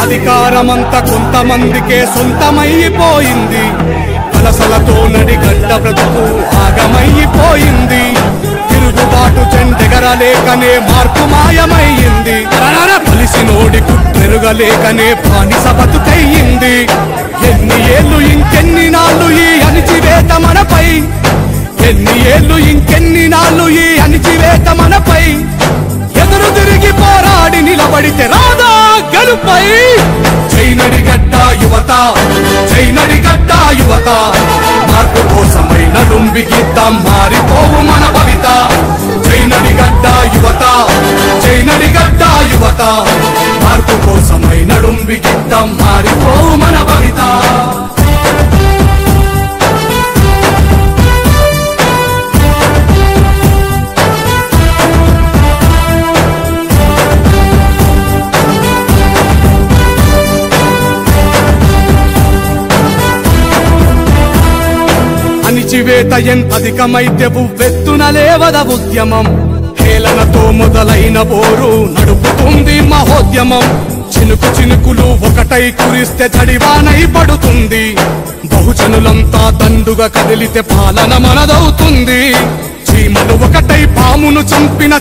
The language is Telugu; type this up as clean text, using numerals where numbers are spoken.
అధికారమంతా కొంతమందికే సొంతమైపోయింది వలసలతో నడిగడ్డ బ్రతుకు ఆగమైపోయింది తిరుగుబాటు చెందెగరలేకనే మార్పు మాయమైంది కలిసినోడి కుట్రెరుగలేకనే బానిస బతుకయ్యింది ఎన్ని ఏళ్ళు ఇంకెన్ని నాళ్ళు ఈ అణిచివేత మనపై ఎన్ని ఏళ్ళు ఇంకెన్ని నాళ్ళు ఈ అణిచివేత మనపై ఎదురు తిరిగి పోరాడి నిలబడితే రాదా గెలుపై జై నడిగడ్డ యువత జై నడిగడ్డ యువత మార్పు కోసమై నడుం బిగిద్దాం మారిపోవు మన భవిత జై నడిగడ్డ యువత జై నడిగడ్డ యువత మార్పు కోసమై నడుం బిగిద్దాం మారిపోవు మన భవిత అణిచివేత ఎంతధికమైతే ఉవ్వెత్తున లేవద ఉద్యమం హేళనతో మొదలైన పోరు నడుపుతుంది మహోద్యమం చినుకు చినుకులు ఒకటై కురిస్తే తడివానై పడుతుంది బహుజనులంతా దండుగా కదిలితే పాలన మనదవుతుంది చీమలు ఒకటై పామును చంపిన